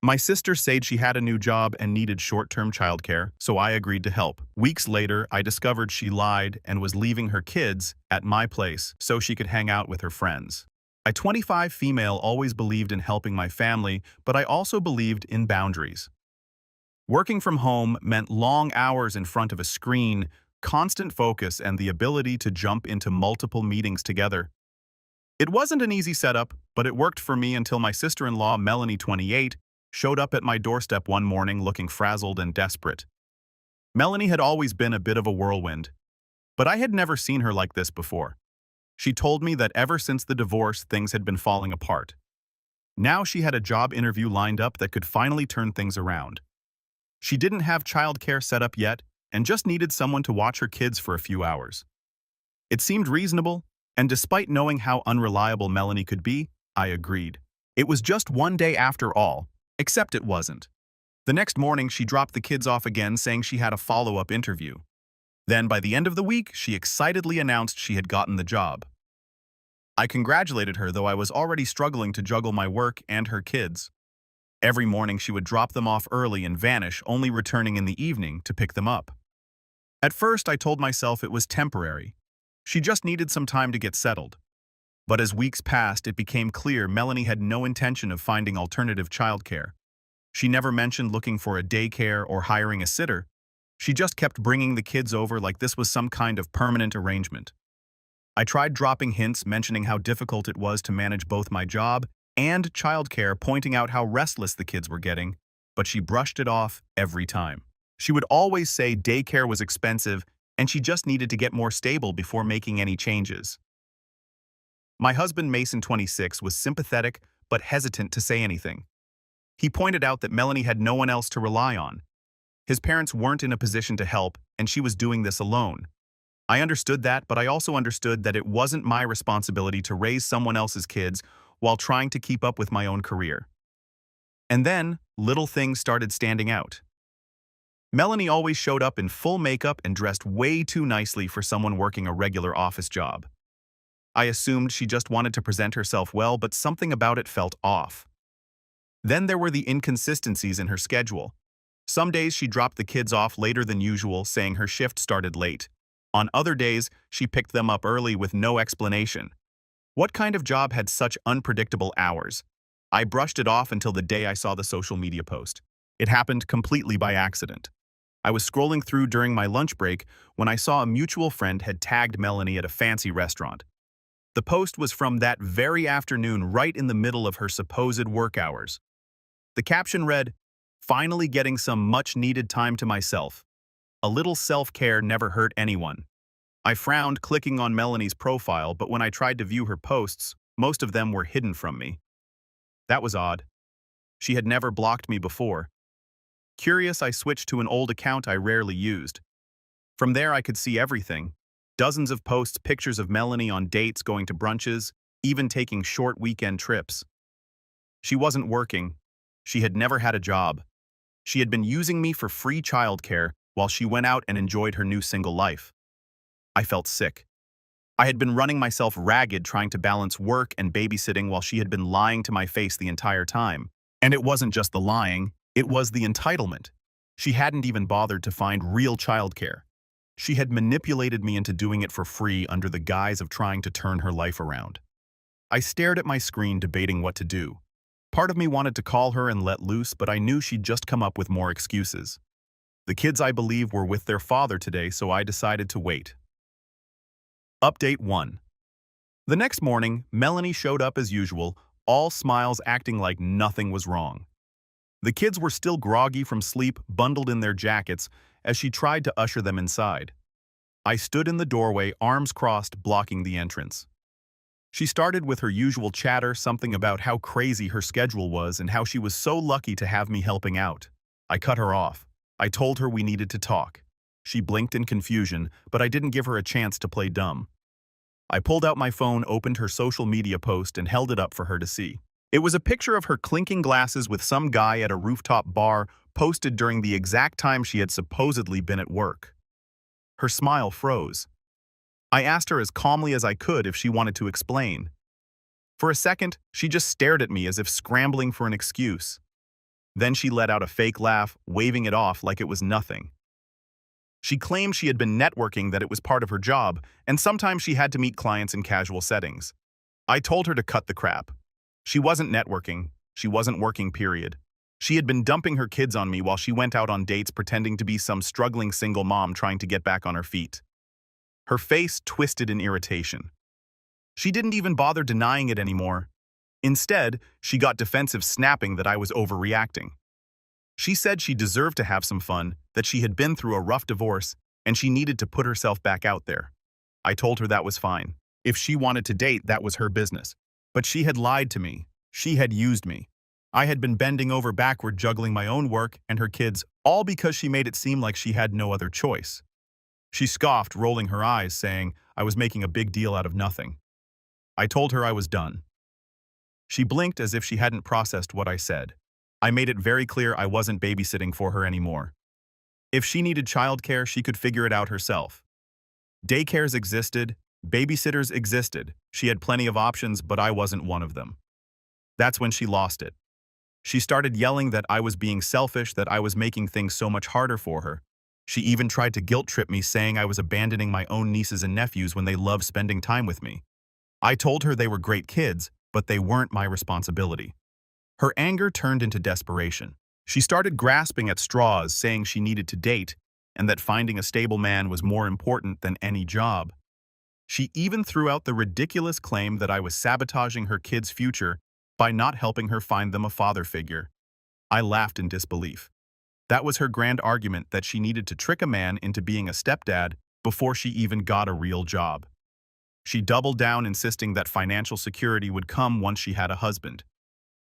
My sister said she had a new job and needed short-term childcare, so I agreed to help. Weeks later, I discovered she lied and was leaving her kids at my place so she could hang out with her friends. A 25 female always believed in helping my family, but I also believed in boundaries. Working from home meant long hours in front of a screen, constant focus, and the ability to jump into multiple meetings together. It wasn't an easy setup, but it worked for me until my sister-in-law, Melanie, 28, showed up at my doorstep one morning looking frazzled and desperate. Melanie had always been a bit of a whirlwind, but I had never seen her like this before. She told me that ever since the divorce, things had been falling apart. Now she had a job interview lined up that could finally turn things around. She didn't have childcare set up yet and just needed someone to watch her kids for a few hours. It seemed reasonable, and despite knowing how unreliable Melanie could be, I agreed. It was just one day after all, except it wasn't. The next morning, she dropped the kids off again, saying she had a follow-up interview. Then, by the end of the week, she excitedly announced she had gotten the job. I congratulated her, though I was already struggling to juggle my work and her kids. Every morning, she would drop them off early and vanish, only returning in the evening to pick them up. At first, I told myself it was temporary. She just needed some time to get settled. But as weeks passed, it became clear Melanie had no intention of finding alternative childcare. She never mentioned looking for a daycare or hiring a sitter. She just kept bringing the kids over like this was some kind of permanent arrangement. I tried dropping hints mentioning how difficult it was to manage both my job and childcare, pointing out how restless the kids were getting, but she brushed it off every time. She would always say daycare was expensive and she just needed to get more stable before making any changes. My husband, Mason, 26, was sympathetic but hesitant to say anything. He pointed out that Melanie had no one else to rely on. His parents weren't in a position to help, and she was doing this alone. I understood that, but I also understood that it wasn't my responsibility to raise someone else's kids while trying to keep up with my own career. And then, little things started standing out. Melanie always showed up in full makeup and dressed way too nicely for someone working a regular office job. I assumed she just wanted to present herself well, but something about it felt off. Then there were the inconsistencies in her schedule. Some days she dropped the kids off later than usual, saying her shift started late. On other days, she picked them up early with no explanation. What kind of job had such unpredictable hours? I brushed it off until the day I saw the social media post. It happened completely by accident. I was scrolling through during my lunch break when I saw a mutual friend had tagged Melanie at a fancy restaurant. The post was from that very afternoon, right in the middle of her supposed work hours. The caption read, "Finally getting some much-needed time to myself. A little self-care never hurt anyone." I frowned, clicking on Melanie's profile, but when I tried to view her posts, most of them were hidden from me. That was odd. She had never blocked me before. Curious, I switched to an old account I rarely used. From there, I could see everything. Dozens of posts, pictures of Melanie on dates, going to brunches, even taking short weekend trips. She wasn't working. She had never had a job. She had been using me for free childcare while she went out and enjoyed her new single life. I felt sick. I had been running myself ragged trying to balance work and babysitting while she had been lying to my face the entire time. And it wasn't just the lying, it was the entitlement. She hadn't even bothered to find real childcare. She had manipulated me into doing it for free under the guise of trying to turn her life around. I stared at my screen, debating what to do. Part of me wanted to call her and let loose, but I knew she'd just come up with more excuses. The kids, I believe, were with their father today, so I decided to wait. Update 1. The next morning, Melanie showed up as usual, all smiles, acting like nothing was wrong. The kids were still groggy from sleep, bundled in their jackets, as she tried to usher them inside. I stood in the doorway, arms crossed, blocking the entrance. She started with her usual chatter, something about how crazy her schedule was and how she was so lucky to have me helping out. I cut her off. I told her we needed to talk. She blinked in confusion, but I didn't give her a chance to play dumb. I pulled out my phone, opened her social media post, and held it up for her to see. It was a picture of her clinking glasses with some guy at a rooftop bar, posted during the exact time she had supposedly been at work. Her smile froze. I asked her as calmly as I could if she wanted to explain. For a second, she just stared at me as if scrambling for an excuse. Then she let out a fake laugh, waving it off like it was nothing. She claimed she had been networking, that it was part of her job, and sometimes she had to meet clients in casual settings. I told her to cut the crap. She wasn't networking. She wasn't working, period. She had been dumping her kids on me while she went out on dates pretending to be some struggling single mom trying to get back on her feet. Her face twisted in irritation. She didn't even bother denying it anymore. Instead, she got defensive, snapping that I was overreacting. She said she deserved to have some fun, that she had been through a rough divorce, and she needed to put herself back out there. I told her that was fine. If she wanted to date, that was her business. But she had lied to me. She had used me. I had been bending over backward juggling my own work and her kids, all because she made it seem like she had no other choice. She scoffed, rolling her eyes, saying I was making a big deal out of nothing. I told her I was done. She blinked as if she hadn't processed what I said. I made it very clear I wasn't babysitting for her anymore. If she needed childcare, she could figure it out herself. Daycares existed, babysitters existed. She had plenty of options, but I wasn't one of them. That's when she lost it. She started yelling that I was being selfish, that I was making things so much harder for her. She even tried to guilt-trip me, saying I was abandoning my own nieces and nephews when they loved spending time with me. I told her they were great kids, but they weren't my responsibility. Her anger turned into desperation. She started grasping at straws, saying she needed to date, and that finding a stable man was more important than any job. She even threw out the ridiculous claim that I was sabotaging her kids' future by not helping her find them a father figure. I laughed in disbelief. That was her grand argument, that she needed to trick a man into being a stepdad before she even got a real job. She doubled down, insisting that financial security would come once she had a husband.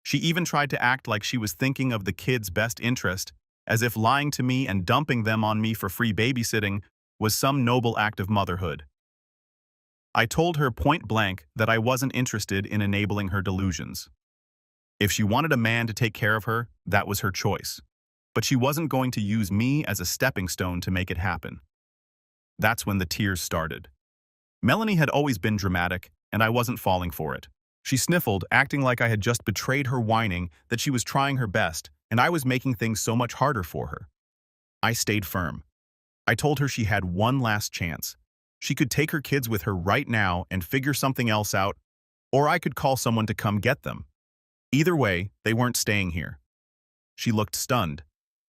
She even tried to act like she was thinking of the kids' best interest, as if lying to me and dumping them on me for free babysitting was some noble act of motherhood. I told her point blank that I wasn't interested in enabling her delusions. If she wanted a man to take care of her, that was her choice. But she wasn't going to use me as a stepping stone to make it happen. That's when the tears started. Melanie had always been dramatic, and I wasn't falling for it. She sniffled, acting like I had just betrayed her, whining that she was trying her best, and I was making things so much harder for her. I stayed firm. I told her she had one last chance. She could take her kids with her right now and figure something else out, or I could call someone to come get them. Either way, they weren't staying here. She looked stunned.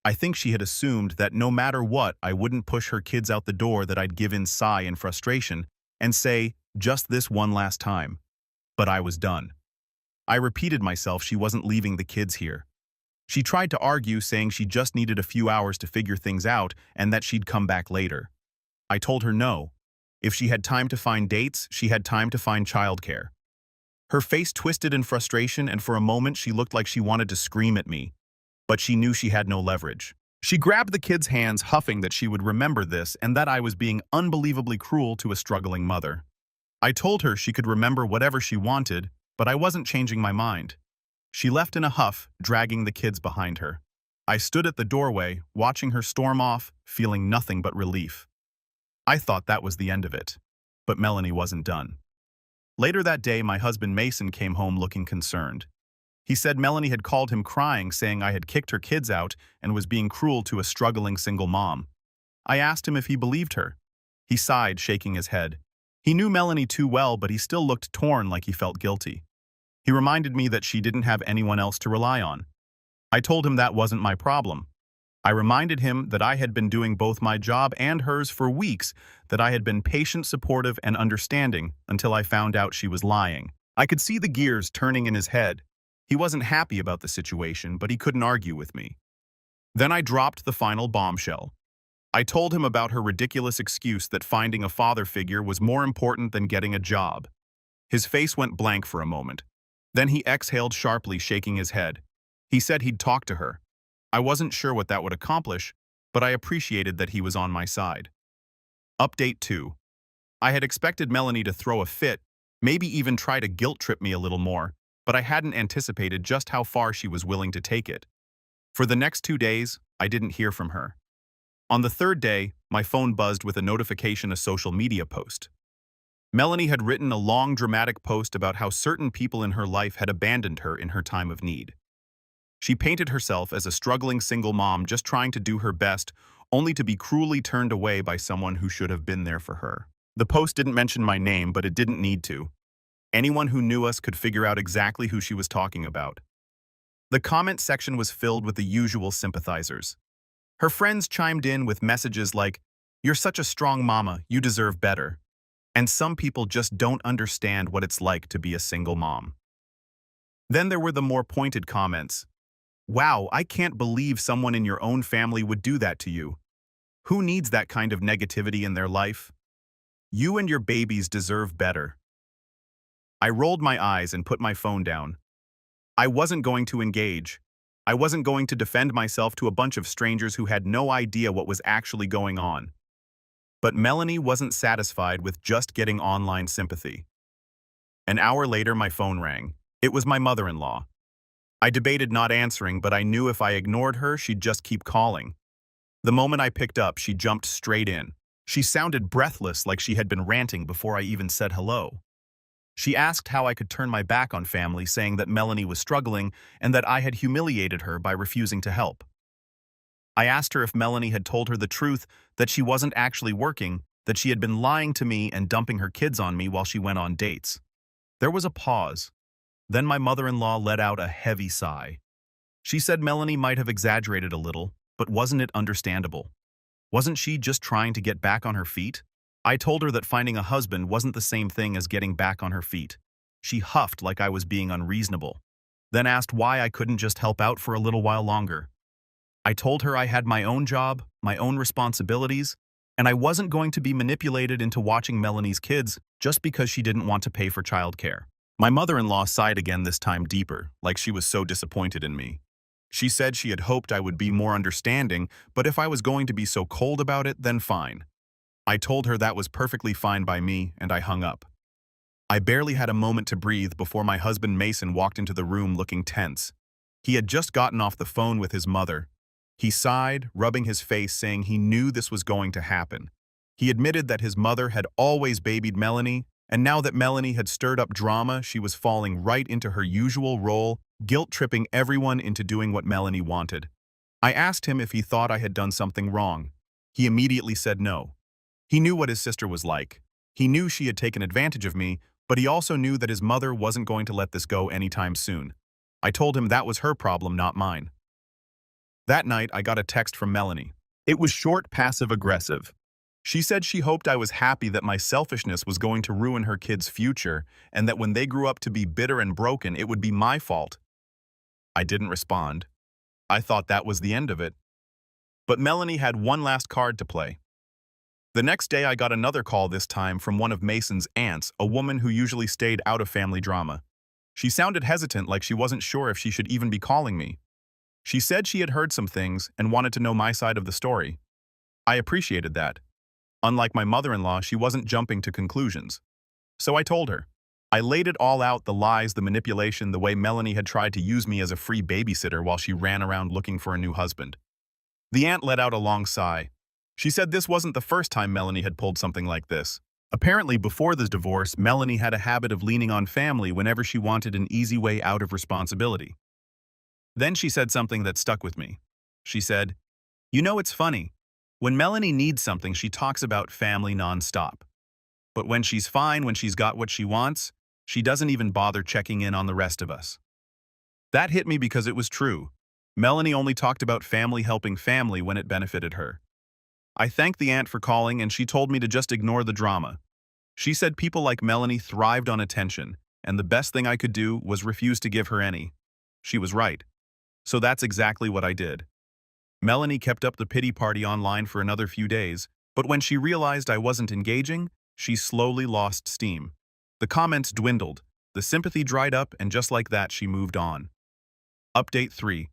I think she had assumed that no matter what, I wouldn't push her kids out the door, that I'd give in, sigh in frustration, and say, just this one last time. But I was done. I repeated myself, she wasn't leaving the kids here. She tried to argue, saying she just needed a few hours to figure things out and that she'd come back later. I told her no. If she had time to find dates, she had time to find childcare. Her face twisted in frustration, and for a moment she looked like she wanted to scream at me. But she knew she had no leverage. She grabbed the kids' hands, huffing that she would remember this and that I was being unbelievably cruel to a struggling mother. I told her she could remember whatever she wanted, but I wasn't changing my mind. She left in a huff, dragging the kids behind her. I stood at the doorway, watching her storm off, feeling nothing but relief. I thought that was the end of it. But Melanie wasn't done. Later that day, my husband Mason came home looking concerned. He said Melanie had called him crying, saying I had kicked her kids out and was being cruel to a struggling single mom. I asked him if he believed her. He sighed, shaking his head. He knew Melanie too well, but he still looked torn, like he felt guilty. He reminded me that she didn't have anyone else to rely on. I told him that wasn't my problem. I reminded him that I had been doing both my job and hers for weeks, that I had been patient, supportive, and understanding until I found out she was lying. I could see the gears turning in his head. He wasn't happy about the situation, but he couldn't argue with me. Then I dropped the final bombshell. I told him about her ridiculous excuse that finding a father figure was more important than getting a job. His face went blank for a moment. Then he exhaled sharply, shaking his head. He said he'd talk to her. I wasn't sure what that would accomplish, but I appreciated that he was on my side. Update 2. I had expected Melanie to throw a fit, maybe even try to guilt-trip me a little more, but I hadn't anticipated just how far she was willing to take it. For the next 2 days, I didn't hear from her. On the third day, my phone buzzed with a notification, a social media post. Melanie had written a long, dramatic post about how certain people in her life had abandoned her in her time of need. She painted herself as a struggling single mom just trying to do her best, only to be cruelly turned away by someone who should have been there for her. The post didn't mention my name, but it didn't need to. Anyone who knew us could figure out exactly who she was talking about. The comment section was filled with the usual sympathizers. Her friends chimed in with messages like, "You're such a strong mama, you deserve better." And some people just don't understand what it's like to be a single mom. Then there were the more pointed comments. "Wow, I can't believe someone in your own family would do that to you. Who needs that kind of negativity in their life? You and your babies deserve better." I rolled my eyes and put my phone down. I wasn't going to engage. I wasn't going to defend myself to a bunch of strangers who had no idea what was actually going on. But Melanie wasn't satisfied with just getting online sympathy. An hour later, my phone rang. It was my mother-in-law. I debated not answering, but I knew if I ignored her, she'd just keep calling. The moment I picked up, she jumped straight in. She sounded breathless, like she had been ranting before I even said hello. She asked how I could turn my back on family, saying that Melanie was struggling and that I had humiliated her by refusing to help. I asked her if Melanie had told her the truth, that she wasn't actually working, that she had been lying to me and dumping her kids on me while she went on dates. There was a pause. Then my mother-in-law let out a heavy sigh. She said Melanie might have exaggerated a little, but wasn't it understandable? Wasn't she just trying to get back on her feet? I told her that finding a husband wasn't the same thing as getting back on her feet. She huffed like I was being unreasonable, then asked why I couldn't just help out for a little while longer. I told her I had my own job, my own responsibilities, and I wasn't going to be manipulated into watching Melanie's kids just because she didn't want to pay for childcare. My mother-in-law sighed again, this time deeper, like she was so disappointed in me. She said she had hoped I would be more understanding, but if I was going to be so cold about it, then fine. I told her that was perfectly fine by me, and I hung up. I barely had a moment to breathe before my husband Mason walked into the room looking tense. He had just gotten off the phone with his mother. He sighed, rubbing his face, saying he knew this was going to happen. He admitted that his mother had always babied Melanie, and now that Melanie had stirred up drama, she was falling right into her usual role, guilt-tripping everyone into doing what Melanie wanted. I asked him if he thought I had done something wrong. He immediately said no. He knew what his sister was like. He knew she had taken advantage of me, but he also knew that his mother wasn't going to let this go anytime soon. I told him that was her problem, not mine. That night, I got a text from Melanie. It was short, passive-aggressive. She said she hoped I was happy that my selfishness was going to ruin her kids' future, and that when they grew up to be bitter and broken, it would be my fault. I didn't respond. I thought that was the end of it. But Melanie had one last card to play. The next day, I got another call, this time from one of Mason's aunts, a woman who usually stayed out of family drama. She sounded hesitant, like she wasn't sure if she should even be calling me. She said she had heard some things and wanted to know my side of the story. I appreciated that. Unlike my mother-in-law, she wasn't jumping to conclusions. So I told her. I laid it all out, the lies, the manipulation, the way Melanie had tried to use me as a free babysitter while she ran around looking for a new husband. The aunt let out a long sigh. She said this wasn't the first time Melanie had pulled something like this. Apparently, before the divorce, Melanie had a habit of leaning on family whenever she wanted an easy way out of responsibility. Then she said something that stuck with me. She said, "You know, it's funny. When Melanie needs something, she talks about family nonstop. But when she's fine, when she's got what she wants, she doesn't even bother checking in on the rest of us." That hit me because it was true. Melanie only talked about family helping family when it benefited her. I thanked the aunt for calling, and she told me to just ignore the drama. She said people like Melanie thrived on attention, and the best thing I could do was refuse to give her any. She was right. So that's exactly what I did. Melanie kept up the pity party online for another few days, but when she realized I wasn't engaging, she slowly lost steam. The comments dwindled, the sympathy dried up, and just like that, she moved on. Update 3.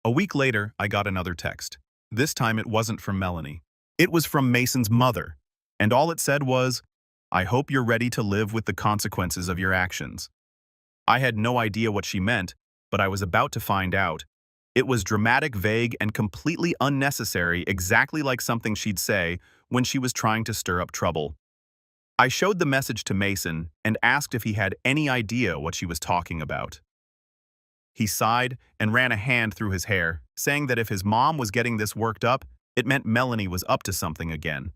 A week later, I got another text. This time it wasn't from Melanie. It was from Mason's mother, and all it said was, "I hope you're ready to live with the consequences of your actions." I had no idea what she meant, but I was about to find out. It was dramatic, vague, and completely unnecessary, exactly like something she'd say when she was trying to stir up trouble. I showed the message to Mason and asked if he had any idea what she was talking about. He sighed and ran a hand through his hair, saying that if his mom was getting this worked up, it meant Melanie was up to something again.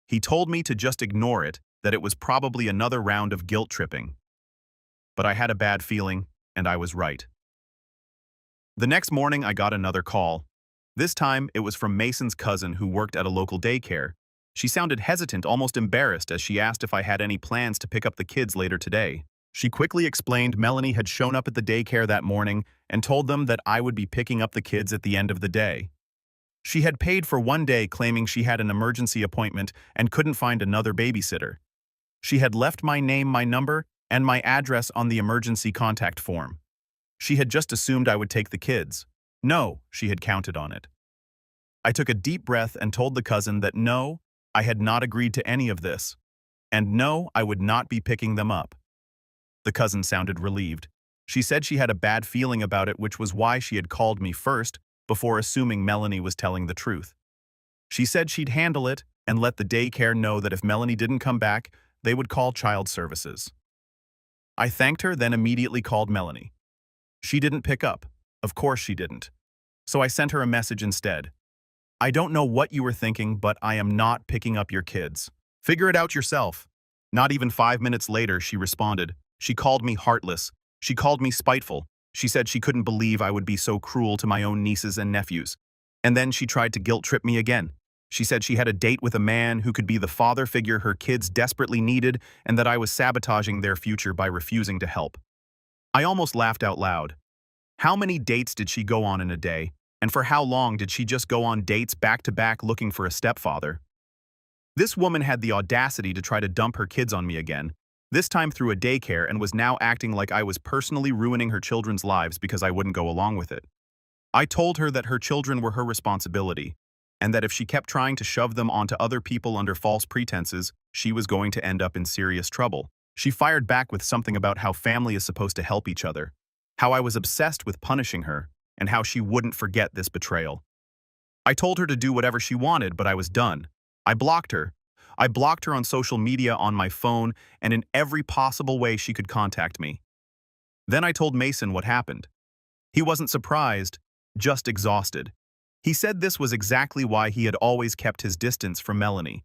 He told me to just ignore it, that it was probably another round of guilt tripping. But I had a bad feeling, and I was right. The next morning, I got another call. This time, it was from Mason's cousin who worked at a local daycare. She sounded hesitant, almost embarrassed, as she asked if I had any plans to pick up the kids later today. She quickly explained Melanie had shown up at the daycare that morning and told them that I would be picking up the kids at the end of the day. She had paid for one day, claiming she had an emergency appointment and couldn't find another babysitter. She had left my name, my number, and my address on the emergency contact form. She had just assumed I would take the kids. No, she had counted on it. I took a deep breath and told the cousin that no, I had not agreed to any of this, and no, I would not be picking them up. The cousin sounded relieved. She said she had a bad feeling about it, which was why she had called me first, before assuming Melanie was telling the truth. She said she'd handle it and let the daycare know that if Melanie didn't come back, they would call child services. I thanked her, then immediately called Melanie. She didn't pick up. Of course she didn't. So I sent her a message instead. I don't know what you were thinking, but I am not picking up your kids. Figure it out yourself. Not even 5 minutes later, she responded. She called me heartless. She called me spiteful. She said she couldn't believe I would be so cruel to my own nieces and nephews. And then she tried to guilt-trip me again. She said she had a date with a man who could be the father figure her kids desperately needed, and that I was sabotaging their future by refusing to help. I almost laughed out loud. How many dates did she go on in a day? And for how long did she just go on dates back-to-back looking for a stepfather? This woman had the audacity to try to dump her kids on me again, this time through a daycare, and was now acting like I was personally ruining her children's lives because I wouldn't go along with it. I told her that her children were her responsibility, and that if she kept trying to shove them onto other people under false pretenses, she was going to end up in serious trouble. She fired back with something about how family is supposed to help each other, how I was obsessed with punishing her, and how she wouldn't forget this betrayal. I told her to do whatever she wanted, but I was done. I blocked her. I blocked her on social media, on my phone, and in every possible way she could contact me. Then I told Mason what happened. He wasn't surprised, just exhausted. He said this was exactly why he had always kept his distance from Melanie.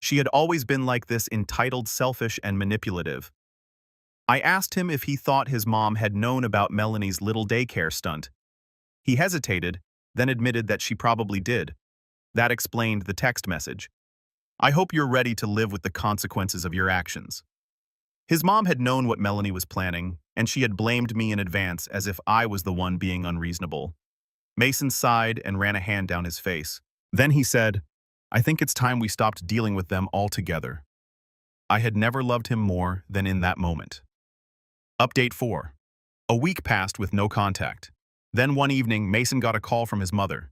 She had always been like this, entitled, selfish, and manipulative. I asked him if he thought his mom had known about Melanie's little daycare stunt. He hesitated, then admitted that she probably did. That explained the text message. I hope you're ready to live with the consequences of your actions. His mom had known what Melanie was planning, and she had blamed me in advance as if I was the one being unreasonable. Mason sighed and ran a hand down his face. Then he said, I think it's time we stopped dealing with them altogether. I had never loved him more than in that moment. Update 4. A week passed with no contact. Then one evening, Mason got a call from his mother.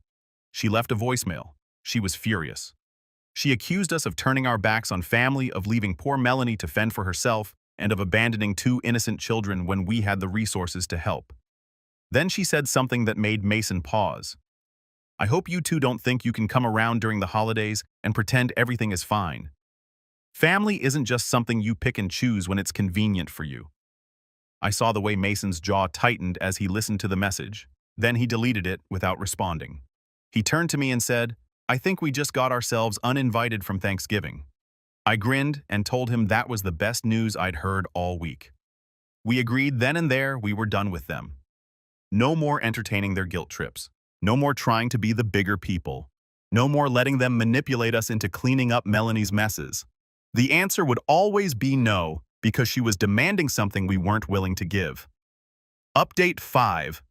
She left a voicemail. She was furious. She accused us of turning our backs on family, of leaving poor Melanie to fend for herself, and of abandoning 2 innocent children when we had the resources to help. Then she said something that made Mason pause. I hope you two don't think you can come around during the holidays and pretend everything is fine. Family isn't just something you pick and choose when it's convenient for you. I saw the way Mason's jaw tightened as he listened to the message. Then he deleted it without responding. He turned to me and said, I think we just got ourselves uninvited from Thanksgiving. I grinned and told him that was the best news I'd heard all week. We agreed then and there we were done with them. No more entertaining their guilt trips. No more trying to be the bigger people. No more letting them manipulate us into cleaning up Melanie's messes. The answer would always be no, because she was demanding something we weren't willing to give. Update 5.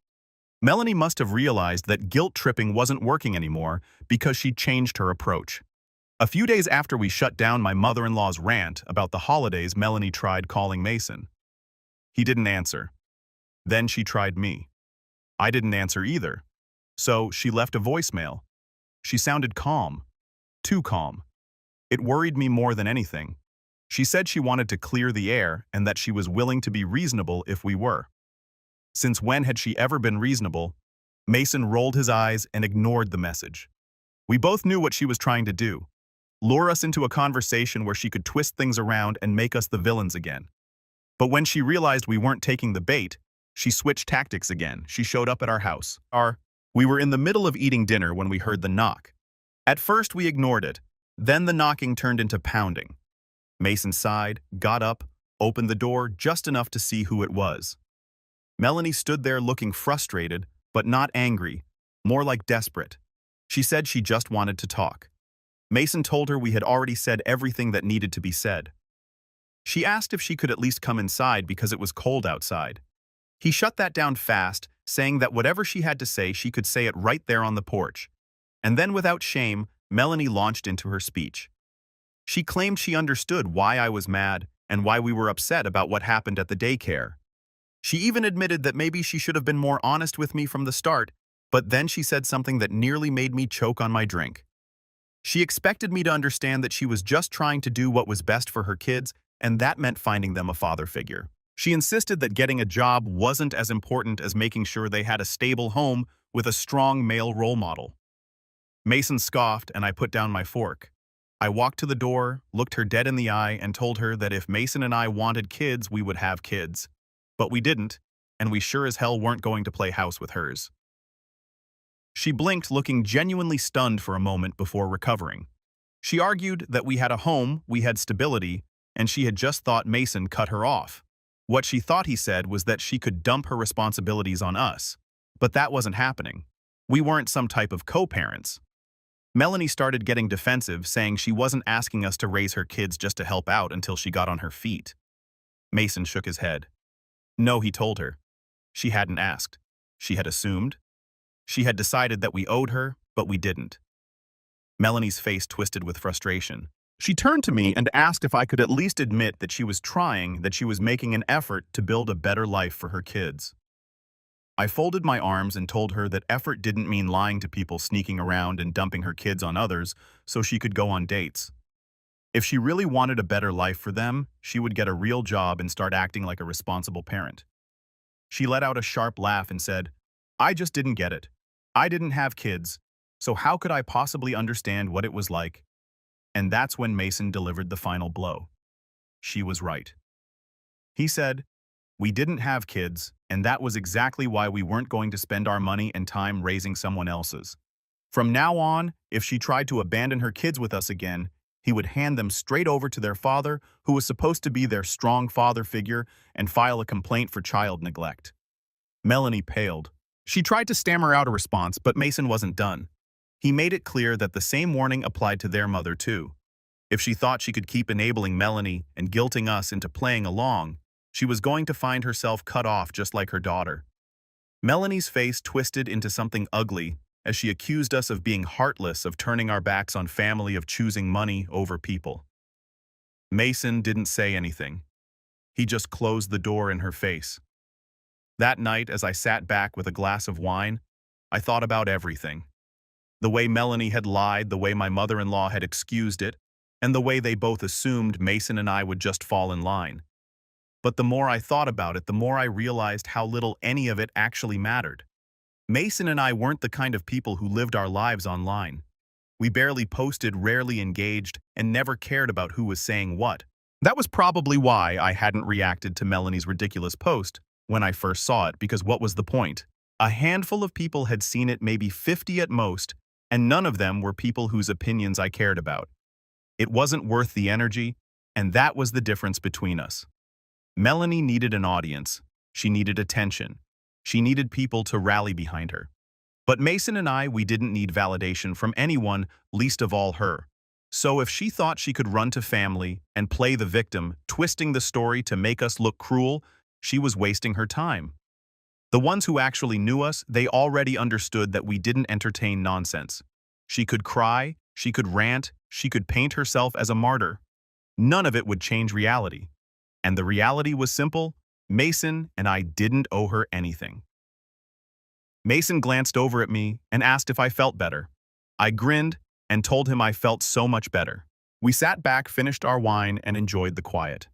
Melanie must have realized that guilt tripping wasn't working anymore because she changed her approach. A few days after we shut down my mother-in-law's rant about the holidays, Melanie tried calling Mason. He didn't answer. Then she tried me. I didn't answer either. So she left a voicemail. She sounded calm. Too calm. It worried me more than anything. She said she wanted to clear the air and that she was willing to be reasonable if we were. Since when had she ever been reasonable? Mason rolled his eyes and ignored the message. We both knew what she was trying to do. Lure us into a conversation where she could twist things around and make us the villains again. But when she realized we weren't taking the bait, She switched tactics again. She showed up at our house. We were in the middle of eating dinner when we heard the knock. At first, we ignored it. Then the knocking turned into pounding. Mason sighed, got up, opened the door just enough to see who it was. Melanie stood there looking frustrated, but not angry, more like desperate. She said she just wanted to talk. Mason told her we had already said everything that needed to be said. She asked if she could at least come inside because it was cold outside. He shut that down fast, saying that whatever she had to say, she could say it right there on the porch. And then without shame, Melanie launched into her speech. She claimed she understood why I was mad and why we were upset about what happened at the daycare. She even admitted that maybe she should have been more honest with me from the start, but then she said something that nearly made me choke on my drink. She expected me to understand that she was just trying to do what was best for her kids, and that meant finding them a father figure. She insisted that getting a job wasn't as important as making sure they had a stable home with a strong male role model. Mason scoffed, and I put down my fork. I walked to the door, looked her dead in the eye, and told her that if Mason and I wanted kids, we would have kids. But we didn't, and we sure as hell weren't going to play house with hers. She blinked, looking genuinely stunned for a moment before recovering. She argued that we had a home, we had stability, and she had just thought Mason cut her off. What she thought he said was that she could dump her responsibilities on us. But that wasn't happening. We weren't some type of co-parents. Melanie started getting defensive, saying she wasn't asking us to raise her kids just to help out until she got on her feet. Mason shook his head. No, he told her. She hadn't asked. She had assumed. She had decided that we owed her, but we didn't. Melanie's face twisted with frustration. She turned to me and asked if I could at least admit that she was trying, that she was making an effort to build a better life for her kids. I folded my arms and told her that effort didn't mean lying to people, sneaking around and dumping her kids on others so she could go on dates. If she really wanted a better life for them, she would get a real job and start acting like a responsible parent. She let out a sharp laugh and said, I just didn't get it. I didn't have kids, so how could I possibly understand what it was like? And that's when Mason delivered the final blow. She was right. He said, we didn't have kids, and that was exactly why we weren't going to spend our money and time raising someone else's. From now on, if she tried to abandon her kids with us again, he would hand them straight over to their father, who was supposed to be their strong father figure, and file a complaint for child neglect. Melanie paled. She tried to stammer out a response, but Mason wasn't done. He made it clear that the same warning applied to their mother too. If she thought she could keep enabling Melanie and guilting us into playing along, she was going to find herself cut off just like her daughter. Melanie's face twisted into something ugly as she accused us of being heartless, of turning our backs on family, of choosing money over people. Mason didn't say anything. He just closed the door in her face. That night, as I sat back with a glass of wine, I thought about everything. The way Melanie had lied, the way my mother-in-law had excused it, and the way they both assumed Mason and I would just fall in line. But the more I thought about it, the more I realized how little any of it actually mattered. Mason and I weren't the kind of people who lived our lives online. We barely posted, rarely engaged, and never cared about who was saying what. That was probably why I hadn't reacted to Melanie's ridiculous post when I first saw it, because what was the point? A handful of people had seen it, maybe 50 at most, and none of them were people whose opinions I cared about. It wasn't worth the energy, and that was the difference between us. Melanie needed an audience. She needed attention. She needed people to rally behind her. But Mason and I, we didn't need validation from anyone, least of all her. So if she thought she could run to family and play the victim, twisting the story to make us look cruel, she was wasting her time. The ones who actually knew us, they already understood that we didn't entertain nonsense. She could cry, she could rant, she could paint herself as a martyr. None of it would change reality. And the reality was simple. Mason and I didn't owe her anything. Mason glanced over at me and asked if I felt better. I grinned and told him I felt so much better. We sat back, finished our wine, and enjoyed the quiet.